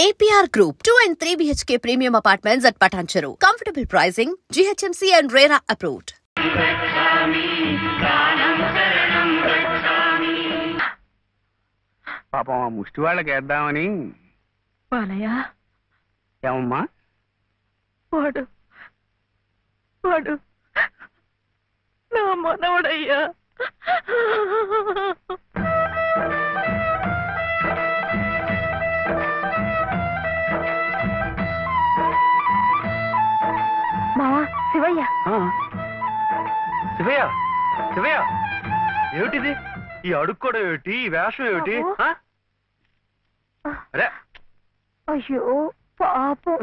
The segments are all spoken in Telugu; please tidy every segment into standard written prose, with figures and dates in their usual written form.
APR Group, 2 and 3 BHK premium apartments at Patancheru. Comfortable pricing, GHMC and RERA approved. పాపం ఆ ముష్టి వాళ్ళకి వేద్దామని. బాలయ్య, ఏమమ్మా? వాడు వాడు నా మనవడయ్యా. మావా, శివయ్య. శివయ్య, శివయ్య, ఏమిటిది? ఈ అడుక్కోవడం ఏమిటి? ఈ వేషం ఏమిటి? అరే అయ్యో పాపం.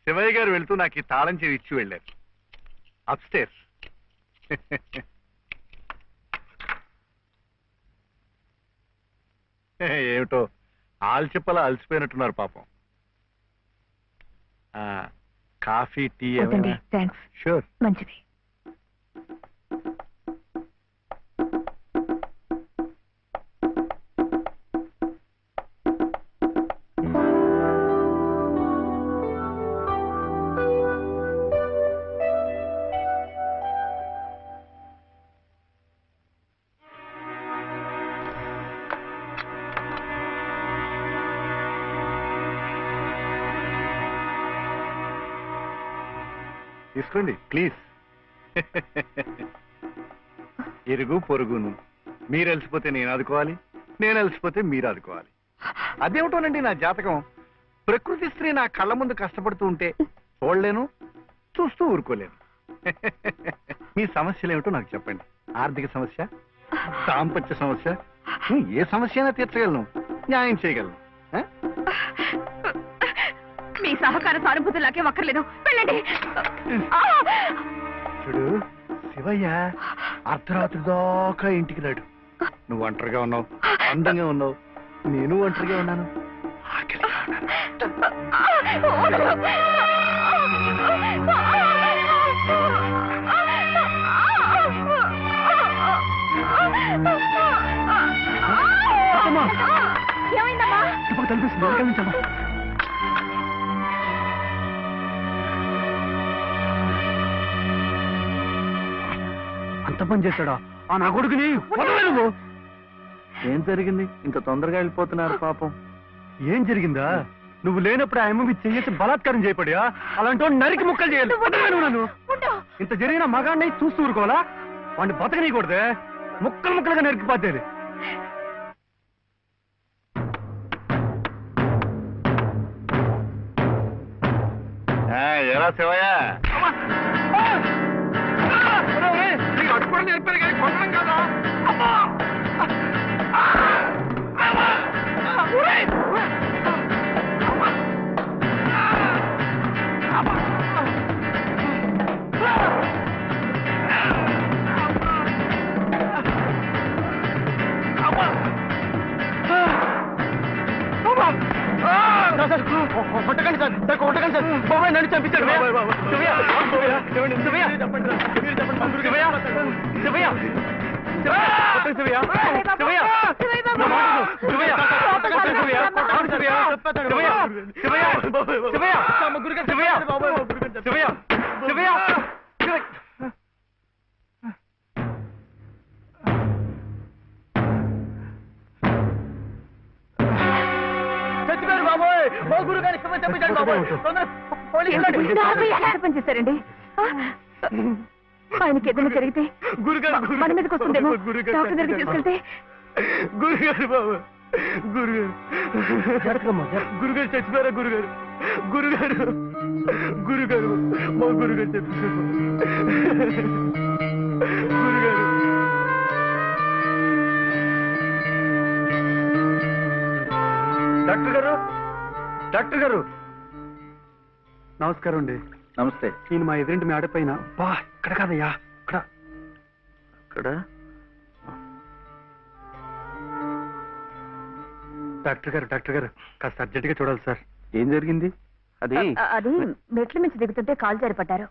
శివయ్య గారు వెళ్తూ నాకు ఈ తాళం చెవి ఇచ్చి వెళ్ళారు. అప్స్టేర్స్. ఏమిటో ఆల్చిప్పలా అలసిపోయినట్టున్నారు పాపం. Coffee, tea? థ్యాంక్స్. షూర్. మంచిది. తీసుకోండి ప్లీజ్. ఇరుగు పొరుగును. మీరు అలసిపోతే నేను ఆదుకోవాలి, నేను అలసిపోతే మీరు ఆదుకోవాలి. అదేమిటోనండి నా జాతకం. ప్రకృతి స్త్రీ నా కళ్ళ ముందు కష్టపడుతూ ఉంటే చూడలేను, చూస్తూ ఊరుకోలేను. మీ సమస్యలు ఏమిటో నాకు చెప్పండి. ఆర్థిక సమస్య, దాంపత్య సమస్య, ఏ సమస్య అయినా తీర్చగలను, న్యాయం చేయగలను. మీ సహకార సానుభూతి నాకేం అక్కర్లేదు. వెళ్ళండి. చూడు శివయ్య అర్ధరాత్రి దాకా ఇంటికి రాడు. నువ్వు ఒంటరిగా ఉన్నావు, అందంగా ఉన్నావు, నేను ఒంటరిగా ఉన్నాను, ఆకలిగా ఉన్నాను. ఏమైందమ్మా? కనిపిస్తుంది. అంత పని చేశాడా ఆ నా కొడుకుని? ఏం జరిగింది? ఇంత తొందరగా వెళ్ళిపోతున్నారు పాపం. ఏం జరిగిందా? నువ్వు లేనప్పుడు ఆ అమ్మ చెయ్యేసి బలాత్కారం చేయబడియా? అలాంటి నరికి ముక్కలు చేయాలి. నన్ను ఇంత జరిగిన మగాన్ని చూస్తూ ఊరుకోవాలా? వాడిని బతకనీయకూడదే, ముక్కలు ముక్కలుగా నరికిపోతేది. ఎలా శివయ్య? అడుగుకోవడం నేర్పారు కానీ కొట్టడం కదా. కొట్టకండి సార్, కొట్టకండి సార్. బాబాయ్ నన్ను చంపించాడు. పనిచేశారండి. ఆయనకి ఏదైనా జరిగితే మన మీదకి వస్తుందేమో. డాక్టర్ దగ్గరికి తీసుకెళ్తే. గురుగారు బాబు, గురుగారు గురుగారు చచ్చిపోయారా? గురుగారు, గురుగారు, గురుగారు, మా గురుగారు చచ్చిపోయారు. గురుగారు, డాక్టర్ గారు, డాక్టర్ గారు నమస్కారం అండి. నమస్తే. నేను మా ఎదురింటి మీ ఆడపైన. బా ఇక్కడ కాదయ్యా, ఇక్కడ ఇక్కడ డాక్టర్ గారు కాస్త అర్జెంట్ గా చూడాలి సార్. ఏం జరిగింది? అది మెట్ల మించి దిగుతుంటే కాలు జారిపడ్డారు.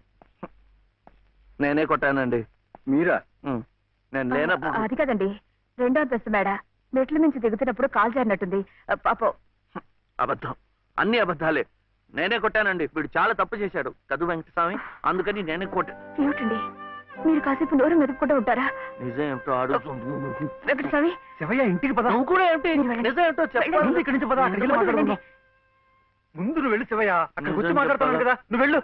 నేనే కొట్టానండి. మీరా? నేను లేనప్పుడు. అది కదండి, 2వ అంతస్తు మేడ. మెట్ల మించి దిగుతున్నప్పుడు కాలు జారినట్టుంది. పాపం. అబద్ధం, అన్ని అబద్ధాలే. నేనే కొట్టానండి. వీడు చాలా తప్పు చేశాడు కదు వెంకటస్వామి, అందుకని నేనే కొట్టా. ఏమిటండి మీరు కాసేపు నోరు మెదుపుకుంటూ ఉంటారా? నిజం ఏమిటో అడుగుతుంది వెంకటస్వామి. శివయ్య, ఇంటికి పద. నువ్వు కూడా ఏమిటి నిజం ఏమిటో చెప్పాలి. ఇక్కడి నుంచి పద, అక్కడికి వెళ్ళి మాట్లాడుకుందాం. ముందు నువ్వు వెళ్ళు శివయ్య, అక్కడికి వచ్చి మాట్లాడుతున్నాను కదా, నువ్వు వెళ్ళు.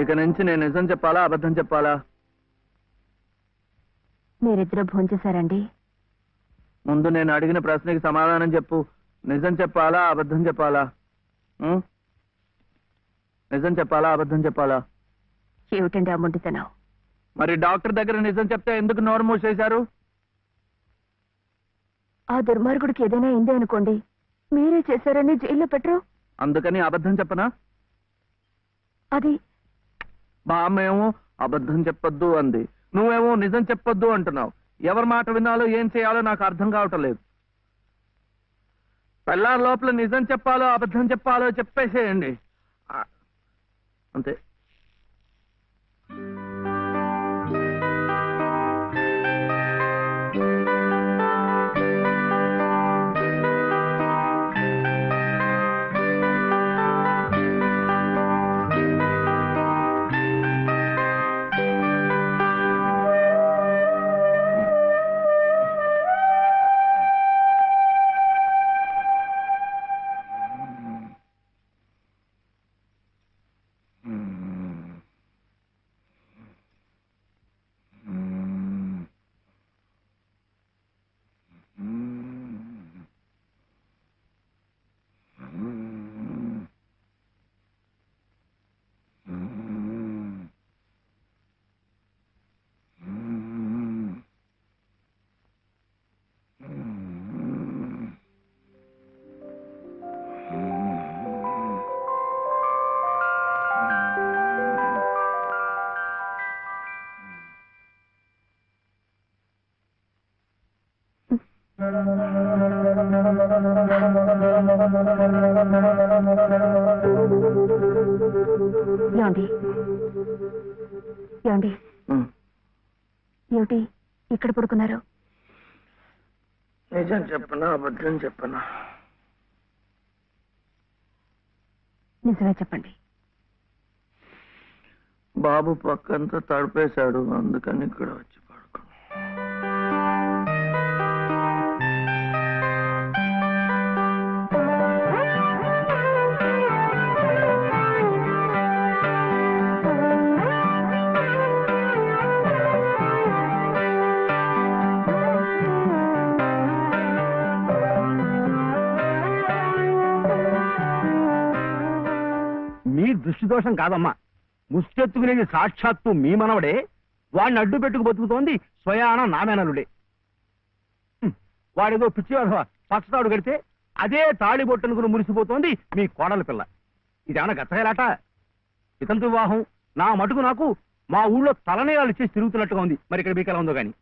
ఇక నుంచి నేను నిజం చెప్పాలా అబద్ధం చెప్పాలా? మీరిద్దరూ భోంచేశారండి? ముందు నేను అడిగిన ప్రశ్నకి సమాధానం చెప్పు. నిజం చెప్పాలా అబద్ధం చెప్పాలా? నిజం చెప్పాలా అబద్ధం చెప్పాలా? ఏమిటండి ఆ మొండితనం? మరి డాక్టర్ దగ్గర నిజం చెప్తే ఎందుకు నోరు మూసేశారు? ఆ దుర్మార్గుడికి ఏదైనా అయిందే అనుకోండి, మీరే చేశారని జైల్లో పెట్టరు. అందుకని అబద్ధం చెప్పనా? అది బామ్మేమో అబద్ధం చెప్పొద్దు అంది, నువ్వేమో నిజం చెప్పొద్దు అంటున్నావు. ఎవరి మాట వినాలో ఏం చేయాలో నాకు అర్థం కావటం లేదు. పెళ్ళాం లోపల నిజం చెప్పాలో అబద్ధం చెప్పాలో చెప్పేసేయండి అంతే. ఏమండి ఏమిటి ఇక్కడ పడుకున్నారు? నిజం చెప్పనా అబద్ధం చెప్పనా? నిజమే చెప్పండి. బాబు పక్కంతా తడిపేశాడు, అందుకని ఇక్కడ వచ్చి పడుకున్నా. దృష్టి దోషం కాదమ్మా, ముష్టెత్తుకునేది సాక్షాత్తు మీ మనవడే. వాడిని అడ్డు పెట్టుకు బతుకుతోంది స్వయాన నామేనలుడే. వాడేదో పిచ్చి పచ్చతాడు కడితే అదే తాళి బొట్టనుకుని మురిసిపోతోంది మీ కోడల పిల్ల. ఇదేమన్నా గచ్చగలాట? ఇతంతు వివాహం నా మటుకు నాకు మా ఊళ్ళో తలనేరాలు ఇచ్చేసి తిరుగుతున్నట్టుగా ఉంది. మరి ఇక్కడ మీకు ఎలా ఉందో గాని.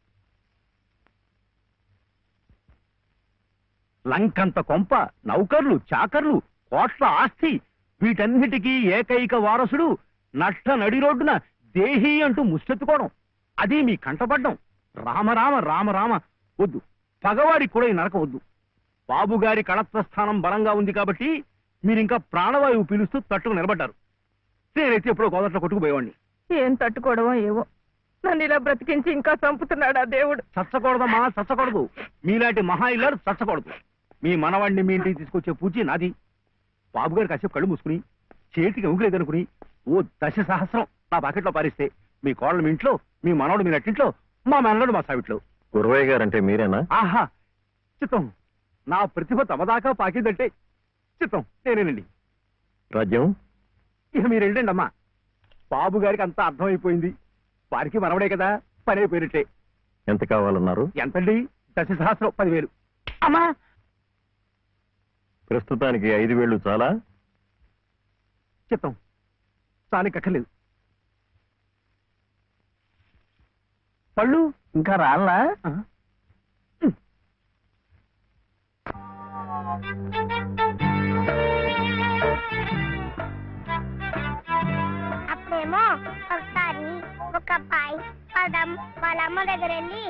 లంకంత కొంప, నౌకర్లు, చాకర్లు, కోట్ల ఆస్తి, వీటన్నిటికీ ఏకైక వారసుడు నట్ట నడి రోడ్డున దేహి అంటూ ముష్టెత్తుకోవడం, అది మీ కంటపడ్డం. రామరామ రామరామ వద్దు, పగవాడికి కూడా ఈ నరక వద్దు. బాబుగారి కళత్వస్థానం బలంగా ఉంది కాబట్టి మీరింకా ప్రాణవాయువు పీలుస్తూ తట్టుకు నిలబడ్డారు. నేనైతే ఎప్పుడో గోదట్లో కొట్టుకుపోయేవాడిని. ఏం తట్టుకోవడమో ఏవో, నన్ను ఇలా బ్రతికించి ఇంకా చంపుతున్నాడా దేవుడు. చచ్చకూడదమ్మా, చచ్చకూడదు. మీలాంటి మహా ఇల్లాలు చచ్చకూడదు. మీ మనవాడిని మీ ఇంటికి తీసుకొచ్చే పూచి నాది. బాబుగారు కాసేపు కళ్ళు మూసుకుని చేతికి ఉంగులేదనుకుని ఓ 10 సహస్రం నా పాకెట్లో పారిస్తే మీ కోడలు మీ ఇంట్లో, మీ మనవడు మీ నట్టింట్లో, మా మనవడు మా సావిట్లో. గురవయ్య గారంటే మీరేనా? ఆహా, చిత్తం నా ప్రతిభ తమదాకా పాకిందంటే చిత్తం నేనేనండి. రాజ్యం ఇక మీరు వెళ్ళండి అమ్మా. బాబు గారికి అంతా అర్థమైపోయింది. వారికి మనవడే కదా, పని అయిపోయినట్టే. ఎంత కావాలన్నారు? ఎంతండి? 10,000 10,000. అమ్మా ప్రస్తుతానికి 5,000 చాలా? చిత్తం చానికక్కర్లేదు. పళ్ళు ఇంకా రాళ్ళా? అప్పుడేమో ఒకసారి ఒక అబ్బాయి వాళ్ళ అమ్మ దగ్గర వెళ్ళి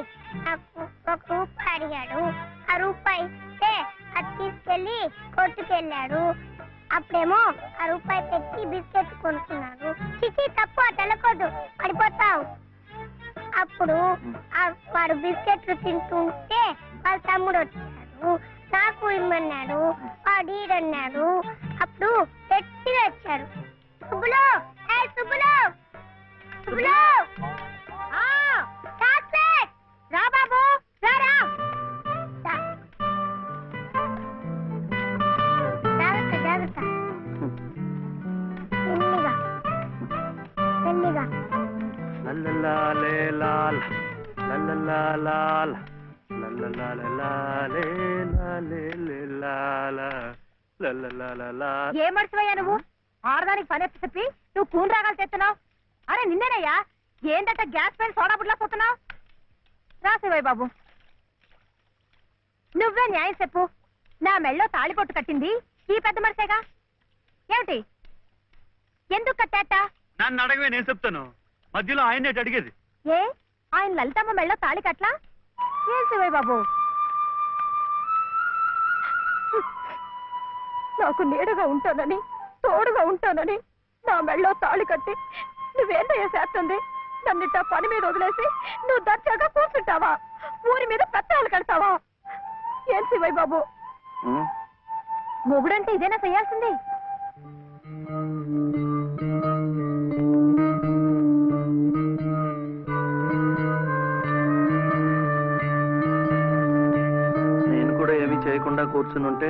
నాకు 1 రూపాయి అడిగాడు. ఆ రూపాయి ఇస్తే అది తీసుకెళ్లి కొట్టుకెళ్ళాడు. అప్పుడేమో ఆ రూపాయి పెట్టి బిస్కెట్ కొనుక్కున్నాడు. చిచి తప్పు, తెలకొద్దు, పడిపోతావు. అప్పుడు వాడు బిస్కెట్లు తింటుంటే వాళ్ళ తమ్ముడు వచ్చాడు. నాకు ఇమ్మన్నాడు. వాడు ఈడన్నాడు. అప్పుడు పెట్టి వచ్చాడు. సుబ్బులు, సుబ్బులు, సుబ్బులు, చాక్లెట్ రా బాబు, రారా. జాగ్రత్త జాగ్రత్త, మెల్లిగా మెల్లిగా. ఏ మర్చిపోయా నువ్వు? ఆడదానికి పని చెప్పి నువ్వు కూని రాగాలు తెస్తున్నావు. అరే నిన్నేనయ్యా, ఏంటంటే గ్యాస్ పైన సోడా బుడ్లా పోతున్నావు. రాసేవాయి బాబు, నువ్వే న్యాయం చెప్పు. నా మెళ్ళో తాళిపొట్టు కట్టింది ఈ పెద్ద మనిషేగా. ఏమిటి, ఎందుకు కట్టాట? నన్ను అడగవే, నేను చెప్తాను. మధ్యలో ఆయన అడిగేది ఏ, ఆయన లలితమ్మ మెళ్ళో తాళి కట్లా? ఏం శివయ్య బాబు, నాకు నీడగా ఉంటానని, తోడుగా ఉంటానని నా మెళ్ళో తాళి కట్టి నువ్వేంటయ్యా చేస్తుంది? నన్నిట్ట పని మీద వదిలేసి నువ్వు దర్జాగా కూర్చుంటావా? ఊరి మీద పెత్తాలు కడతావా? ఏం శివయ్య బాబు, మొగుడంటే ఇదేనా చెయ్యాల్సింది? నేను కూడా ఏమీ చేయకుండా కూర్చునుంటే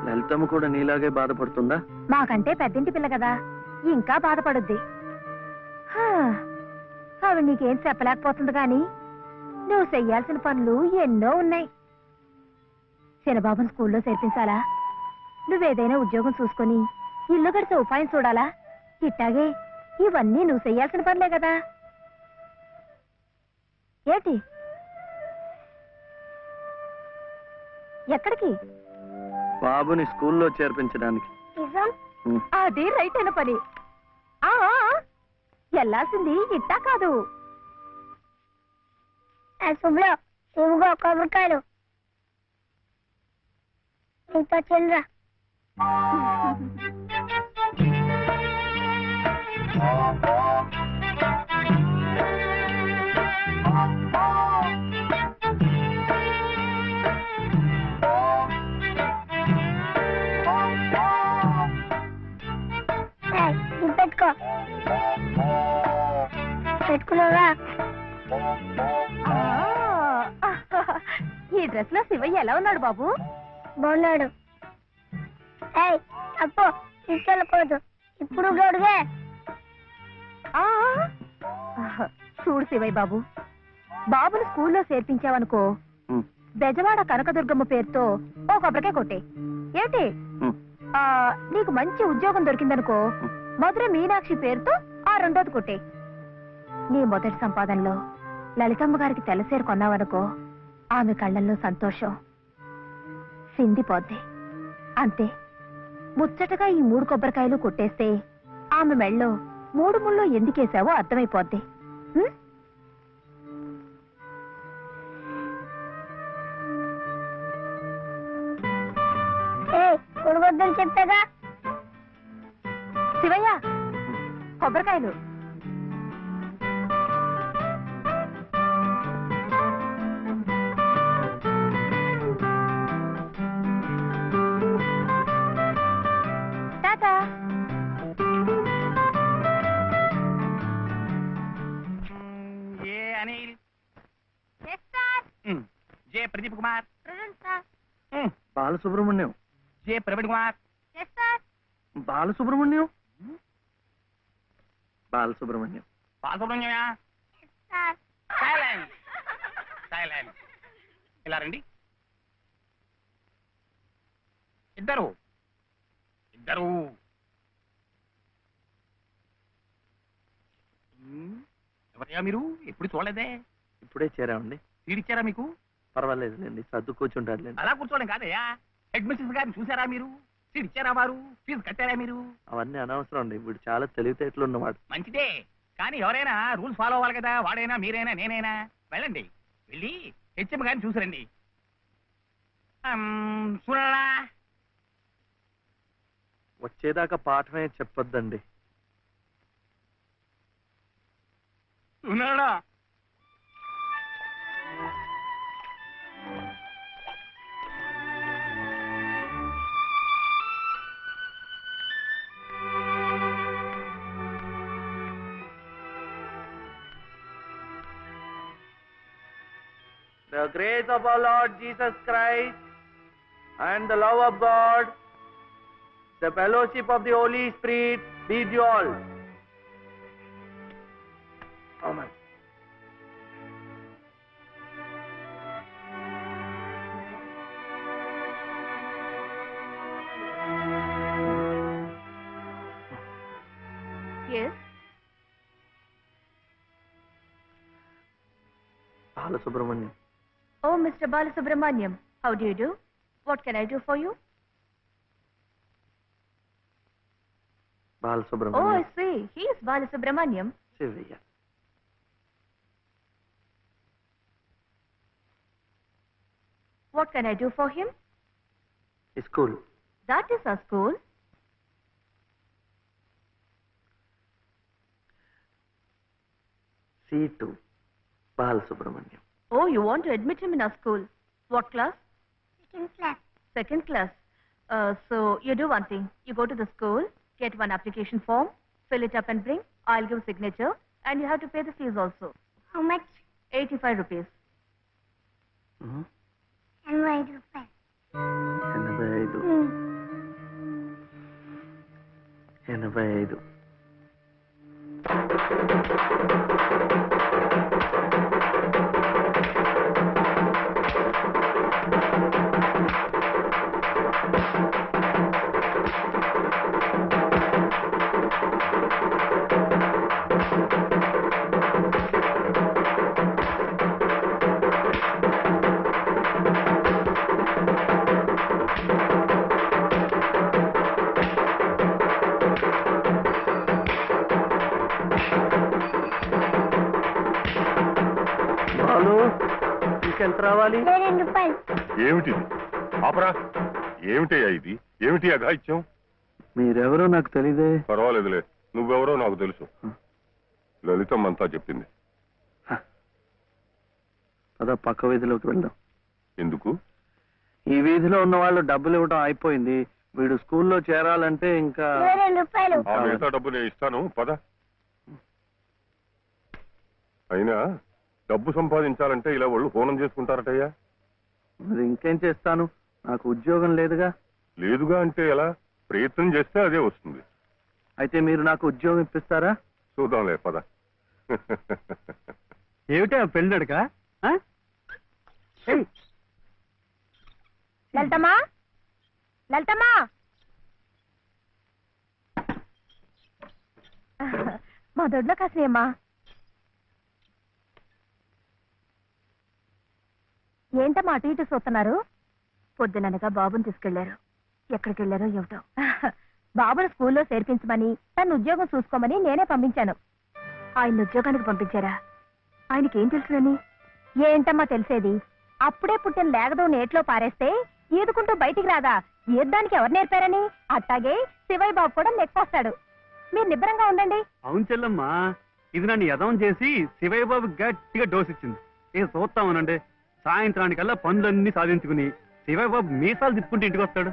లలితమ్మ కూడా నీలాగే బాధపడుతుందా? మాకంటే పెద్దింటి పిల్ల కదా, ఇంకా బాధపడుద్ది. ఆవిడ నీకేం చెప్పలేకపోతుంది గాని నువ్వు చెయ్యాల్సిన పనులు ఎన్నో ఉన్నాయి. చిన్నబాబుని స్కూల్లో చేర్పించాలా? నువ్వేదైనా ఉద్యోగం చూసుకొని ఇల్లు గడిచే ఉపాయం చూడాలా? ఇట్టాగే ఇవన్నీ నువ్వు చెయ్యాల్సిన పనులే కదా. ఏంటి, ఎక్కడికి? బాబుని స్కూల్లో చేర్పించడానికి. అది రైట్ అయిన పని. వెళ్ళాల్సింది ఇట్టా కాదు. శుభ్లో ఇవిగో కొబ్బరికాయలు, నీతో చెల్లరా. పెట్టుకో, పెట్టుకున్నావా? ఈ డ్రెస్ లో శివయ్య ఎలా ఉన్నాడు బాబు? బాగున్నాడు. అప్పు తీసుకెళ్ళకూడదు, ఇప్పుడు గడుగే. చూడు శివయ్య బాబు, బాబుని స్కూల్లో చేర్పించావనుకో, బెజవాడ కనకదుర్గమ్మ పేరుతో ఓ కొబ్బరికాయ కొట్టే. ఏంటి, నీకు మంచి ఉద్యోగం దొరికిందనుకో, మధుర మీనాక్షి పేరుతో ఆ 2వది కొట్టే. నీ మొదటి సంపాదనలో లలితమ్మ గారికి తెల్లసేరు కొన్నావనుకో, ఆమె కళ్ళల్లో సంతోషం సిందిపోద్ది. అంతే, ముచ్చటగా ఈ 3 కొబ్బరికాయలు కొట్టేస్తే ఆమె మెళ్ళో 3 ముళ్ళు ఎందుకేసావో అర్థమైపోద్ది. కొనుగొద్దని చెప్పాగా. శివయ్య, కొబ్బరికాయలు. Tata. A Anil, J Pradeep Kumar, Balasubrahmanyam. J Praveen Kumar. Balasubrahmanyam. Balasubrahmanyam. బాలసుబ్రహ్మణ్యమా? Silence silence. ఇలా రండి. ఇద్దరు ఇద్దరు. ఎవరయ్యా మీరు? ఎప్పుడు చూడలేదే. ఇప్పుడే చేరామండి. తీడిచ్చారా మీకు? పర్వాలేదులేండి, సర్దు కూర్చుంటారులేండి. అలా కూర్చోడం కాదయ్యా. హెడ్ మిస్సెస్ గారిని చూసారా మీరు? సీట్ ఇచ్చారా వారు? ఫీజు కట్టారా మీరు? అవన్నీ అనవసరం అండి, వీడు చాలా తెలివితేటలు ఉన్నవాడు. మంచిదే, కానీ ఎవరైనా రూల్స్ ఫాలో అవ్వాలి కదా. వాడైనా మీరైనా నేనైనా. వెళ్ళండి, వెళ్ళి హెచ్ఎం గారిని చూసిరండి. చూడరా, వచ్చేదాకా పాఠమే చెప్పొద్దండి. ఉన్నాడా? The grace of our Lord Jesus Christ and the love of God, the fellowship of the Holy Spirit be with you all. Amen. Yes. Balasubramaniam. Oh, Mr. Balasubramaniam, how do you do? What can I do for you? Balasubramaniam. Oh, I see. He is Balasubramaniam. Sivaya. What can I do for him? School. That is our school. C2. Balasubramaniam. Oh, you want to admit him in our school. What class? Second class. Second class. So you do one thing. You go to the school, get one application form, fill it up and bring. I'll give signature and you have to pay the fees also. How much? 85 rupees. And why do you 85. 85. ఎంత రావాలి? 2 రూపాయలు. ఏమిటిది? ఆపరా. ఏమిటయ్యా ఇది? ఏమిటి అఘాయిత్యం? మీరెవరో నాకు తెలీదే. పర్వాలేదులే, నువ్వెవరో నాకు తెలుసు. లలితమ్మంతా చెప్పింది. అదా పక్క వీధిలోకి వెళ్దాం. ఎందుకు? ఈ వీధిలో ఉన్న వాళ్ళు డబ్బులు ఇవ్వడం అయిపోయింది. వీడు స్కూల్లో చేరాలంటే ఇంకా 2 రూపాయలు. ఆ మిగతా డబ్బు నేను ఇస్తాను, పద. అయినా డబ్బు సంపాదించాలంటే ఇలా వాళ్ళు హోనం చేసుకుంటారటయ్యా. మరి ఇంకేం చేస్తాను, నాకు ఉద్యోగం లేదుగా. లేదుగా అంటే ఎలా? ప్రయత్నం చేస్తే అదే వస్తుంది. అయితే మీరు నాకు ఉద్యోగం ఇప్పిస్తారా? చూద్దాంలే, పద. ఏమిటా పెళ్ళడుక? లలితమ్మా, లలితమ్మా, మా దొడ్లో కాసినమ్మా. ఏంటమ్మా అటు ఇటు చూస్తున్నారు? పొద్దుననగా బాబుని తీసుకెళ్లారు. ఎక్కడికి వెళ్ళారో ఏమిటో. బాబును స్కూల్లో చేర్పించమని, తన ఉద్యోగం చూసుకోమని నేనే పంపించాను. ఆయన ఉద్యోగానికి పంపించారా? ఆయనకేం తెలుసునని? ఏంటమ్మా తెలిసేది? అప్పుడే పుట్టిన లేగదో నేట్లో పారేస్తే ఈదుకుంటూ బయటికి రాదా? ఈద్దానికి ఎవరు నేర్పారని? అట్టాగే శివయ్య బాబు కూడా నెక్కొస్తాడు. మీరు నిబ్బరంగా ఉండండి. అవును చెల్లమ్మా, ఇది నన్ను యదవం చేసి శివయ్య బాబు గట్టిగా డోసిచ్చింది. ఇక చూస్తామనండి, సాయంత్రానికల్లా పనులన్నీ సాధించుకుని శివయ్య బాబు మీసాలు తిప్పుకుంటూ ఇంటికి వస్తాడు.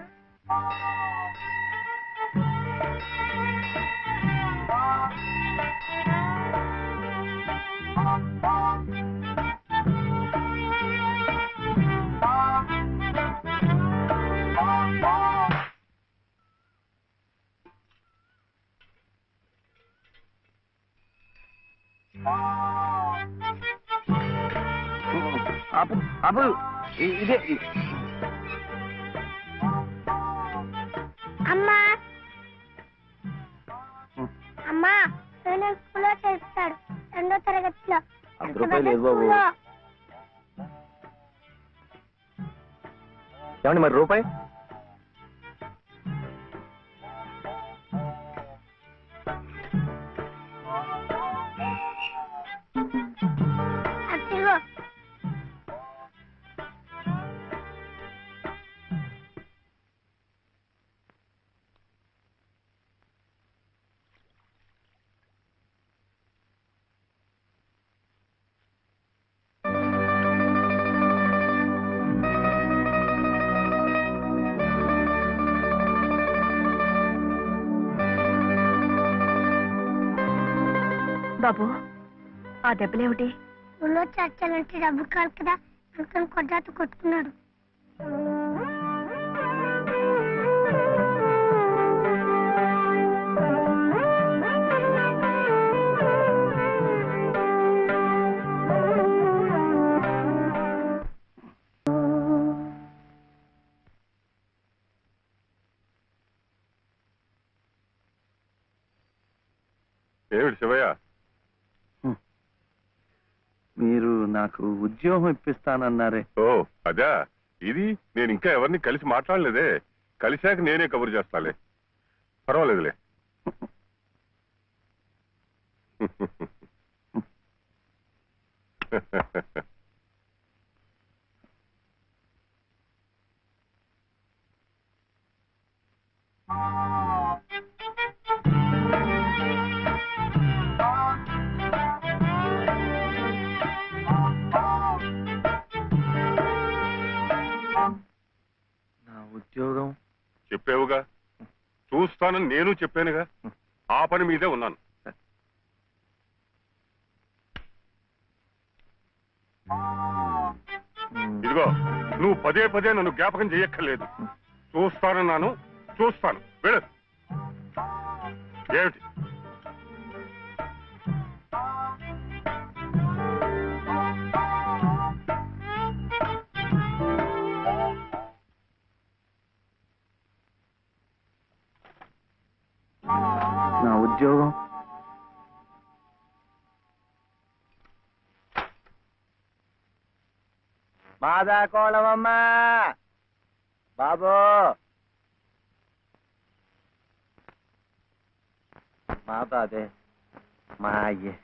బాబు ఇదే అమ్మా అమ్మా స్కూల్లో చేస్తాడు 2వ తరగతిలో. 100 రూపాయలు లేదు బాబు. ఏమండి మరి రూపాయి? అదిగో బాబు ఆ దెబ్బలేమిటి? స్కూల్లో చర్చలంటే డబ్బు కాదు కదా అందుకని కొట్టాతో కొట్టుకున్నాడు. ఏమిటి శివయ్య? మీరు నాకు ఉద్యోగం ఇప్పిస్తానన్నారే. ఓ అదా, ఇది నేను ఇంకా ఎవరిని కలిసి మాట్లాడలేదే. కలిశాక నేనే కబురు చేస్తాలే, పర్వాలేదులే. నా ఉద్యోగం చెప్పావుగా, చూస్తానని నేను చెప్పానుగా. ఆ పని మీదే ఉన్నాను. ఇదిగో, నువ్వు పదే పదే నన్ను జ్ఞాపకం చేయక్కర్లేదు. చూస్తానన్నాను, చూస్తాను. వెళ్ళు. ఏమిటి? నా ఉద్యోగం మాదా కోళమమ్మా బాబు మాదా అదే మా అయ్యే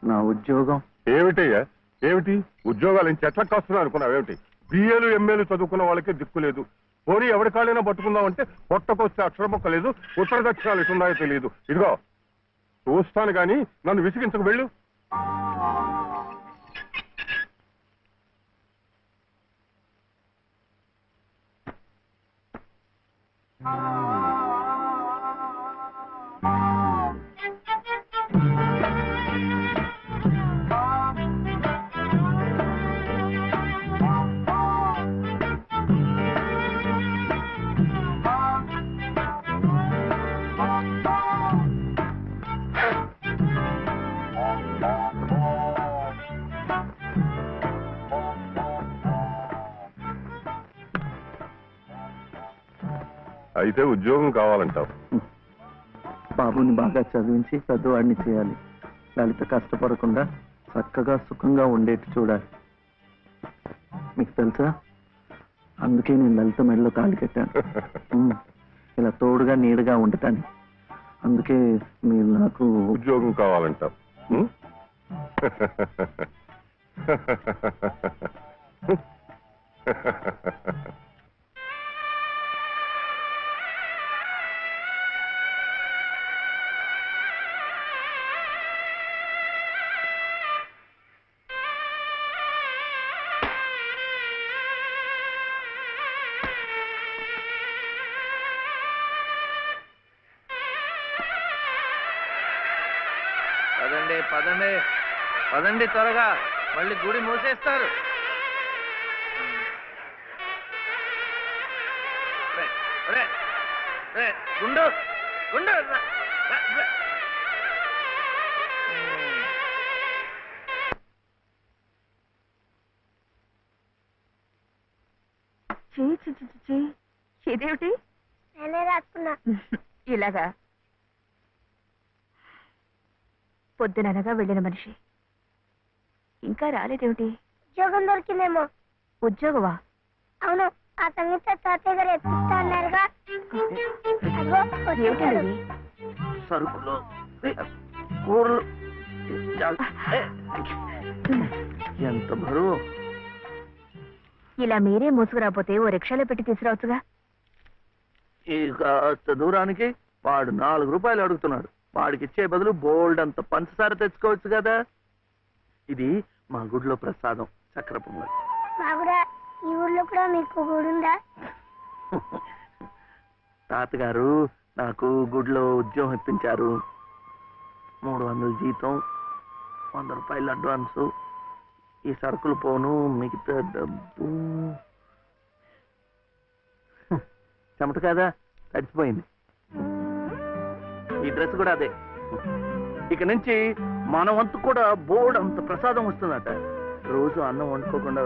నా ఉద్యోగం ఏమిటయ్యా? ఏమిటి ఉద్యోగాలు చెట్లకు వస్తున్నావు అనుకున్నావు? ఏమిటి బిఏలు ఎంఏలు చదువుకున్న వాళ్ళకే దిక్కులేదు. పోనీ ఎవరి కాళ్ళైనా పట్టుకుందామంటే పొట్టకొస్తే అక్షరం మొక్క లేదు, ఉత్తర దక్షిణాలు ఎటున్నాయో తెలియదు. ఇదిగో చూస్తాను గాని నన్ను విసిగించకు. వెళ్ళు. అయితే ఉద్యోగం కావాలంటావు? బాబుని బాగా చదివించి పెద్దవాడిని చేయాలి. లలిత కష్టపడకుండా చక్కగా సుఖంగా ఉండేట్టు చూడాలి. మీకు తెలుసా, అందుకే నేను లలిత మెడలో తాళి కట్టాను. ఇలా తోడుగా నీడగా ఉండటానికి. అందుకే మీరు నాకు ఉద్యోగం కావాలంటావు? పదండి పదండి పదండి త్వరగా, మళ్ళీ గుడి మూసేస్తారు. గుండు గుండు ఇదేమిటి? నేనే రాసుకున్నా. ఇలాగా పొద్దుననగా వెళ్ళిన మనిషి ఇంకా రాలేదేమిటి? ఉద్యోగం దొరికిందేమో. ఉద్యోగమా? అవును, ఆ సంగీత తాతయ్య గారు ఎప్పిస్తా అన్నారుగా. అదిగో వచ్చేసాడు. ఏమిటండి? సరుకులు కూరలు ఎంత బరువు. ఇలా మీరే మోసుకురాపోతే ఓ రిక్షాలో పెట్టి తీసుకురావచ్చుగా. ఈ కాస్త దూరానికి వాడు 4 రూపాయలు అడుగుతున్నాడు. వాడికి ఇచ్చే బదులు బోల్డ్ అంత పంచదార తెచ్చుకోవచ్చు కదా. ఇది మా గుడిలో ప్రసాదం, చక్కెర పొంగల్. మాగుడా, ఈ ఊర్లో కూడా మీకు గుడుందా? తాతగారు నాకు గుడిలో ఉద్యోగం ఇప్పించారు. 300 జీతం, 100 రూపాయలు అడ్వాన్సు. ఈ సరుకులు పోను, మిగతా డబ్బు చెమట కదా తడిచిపోయింది. ఈ డ్రెస్ కూడా అదే. ఇక నుంచి మన వంతు కూడా బోర్డు అంత ప్రసాదం వస్తుందట. రోజు అన్నం వండుకోకుండా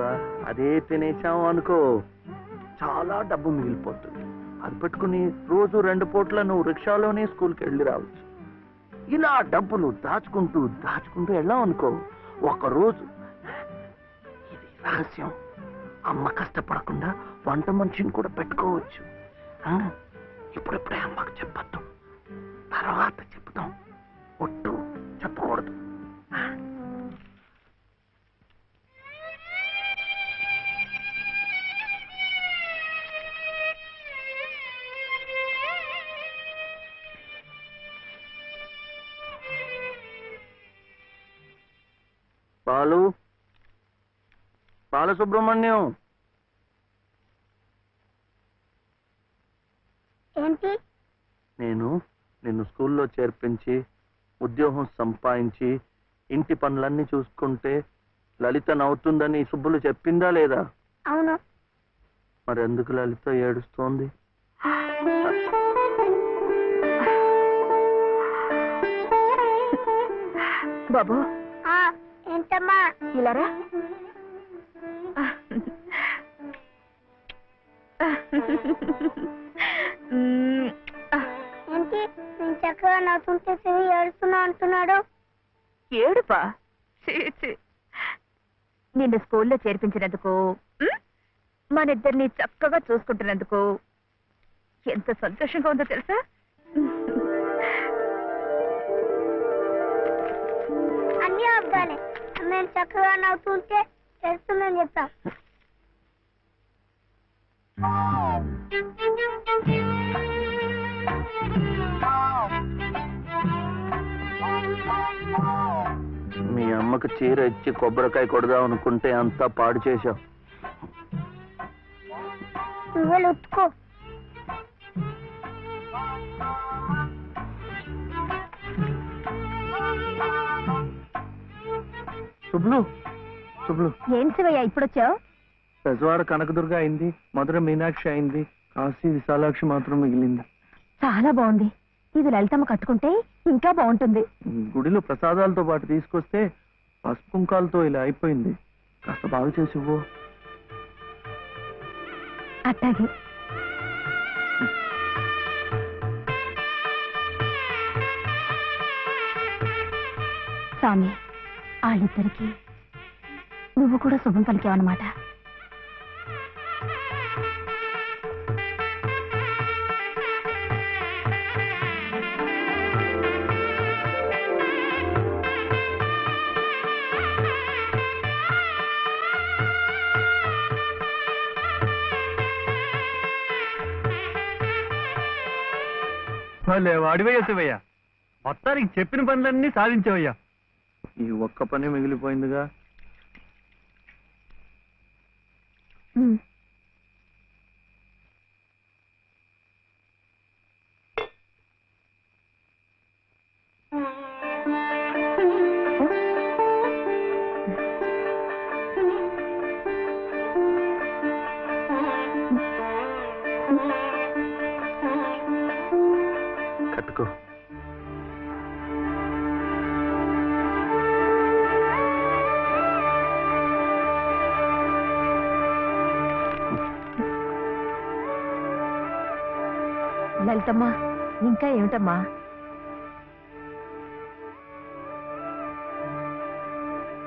అదే తినేసాం అనుకో, చాలా డబ్బు మిగిలిపోతుంది. అది పెట్టుకుని రోజు 2 పూట్ల నువ్వు రిక్షాలోనే స్కూల్కి వెళ్ళి రావచ్చు. ఇలా డబ్బులు దాచుకుంటూ దాచుకుంటూ వెళ్ళాం అనుకో, ఒకరోజు ఇది రహస్యం, అమ్మ కష్టపడకుండా వంట మనిషిని కూడా పెట్టుకోవచ్చు. ఇప్పుడిప్పుడే అమ్మకు చెప్పద్దు, తర్వాత చెప్తాం. ఒట్టు చెప్పకూడదు. బాలసుబ్రహ్మణ్యం, ఏంటి? నేను నిన్ను స్కూల్లో చేర్పించి ఉద్యోగం సంపాదించి ఇంటి పనులన్నీ చూసుకుంటే లలిత నవ్వుతుందని సుబ్బులు చెప్పిందా లేదా? అవును. మరి ఎందుకు లలిత ఏడుస్తోంది? బాబు. ఏంటమ్మా? ఇలారా. ఏంటి నేను చక్కగా నవ్వుతుంటే చెవి ఏడుస్తున్నా అంటున్నాడు? ఏడుపా? నిన్ను స్కూల్లో చేర్పించినందుకు, మనిద్దరిని చక్కగా చూసుకుంటున్నందుకు ఎంత సంతోషంగా ఉందో తెలుసా? అన్నీ అబ్బాలే. నేను చక్కగా నవ్వుతుంటే ఏడుస్తుందని చెప్తా. మీ అమ్మకు చీర ఇచ్చి కొబ్బరికాయ కొడదాం అనుకుంటే అంతా పాడు చేశావు. నువ్వే ఉత్తుకో. శుభ్లు, శుభ్లు. ఏం శివయ్య ఇప్పుడొచ్చావు? పెజవాడ కనకదుర్గ అయింది, మధుర మీనాక్షి అయింది, కాశీ విశాలాక్షి మాత్రం మిగిలింది. చాలా బాగుంది. ఇది లలితమ్మ కట్టుకుంటే ఇంకా బాగుంటుంది. గుడిలో ప్రసాదాలతో పాటు తీసుకొస్తే పసుపు కుంకాలతో ఇలా అయిపోయింది. కాస్త బాగు చేసి ఇవ్వు. అట్టాగే. స్వామి, వాళ్ళిద్దరికి నువ్వు కూడా శుభం పలికావన్నమాట. వాడివయ్యా శివయ్య, మొత్తానికి చెప్పిన పనులన్నీ సాధించావయ్యా. ఈ ఒక్క పని మిగిలిపోయిందిగా. కట్టుకో. లలితమ్మా ఇంకా ఏమిటమ్మా?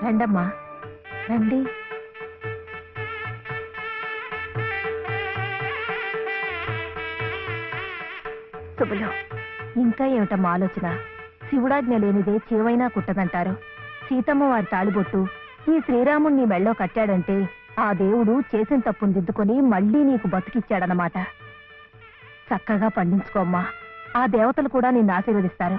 రండమ్మా రండి. శుభలో ఇంకా ఏమిటమ్మా ఆలోచన? శివుడాజ్ఞ లేనిదే చేవైనా కుట్టదంటారు. సీతమ్మ వారి తాళిబొట్టు ఈ శ్రీరాముణ్ణి మెళ్ళో కట్టాడంటే ఆ దేవుడు చేసిన తప్పును దిద్దుకొని మళ్ళీ నీకు బతికిచ్చాడనమాట. చక్కగా పండించుకోమ్మా, ఆ దేవతలు కూడా నిన్ను ఆశీర్వదిస్తారు.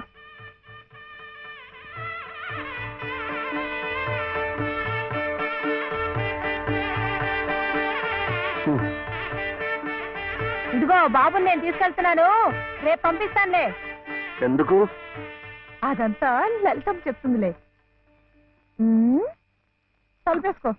ఇదిగో బాబుని నేను తీసుకెళ్తున్నాను, రేపు పంపిస్తానులే. ఎందుకు? అదంతా లలితం చెప్తుందిలే. తలుపేసుకో.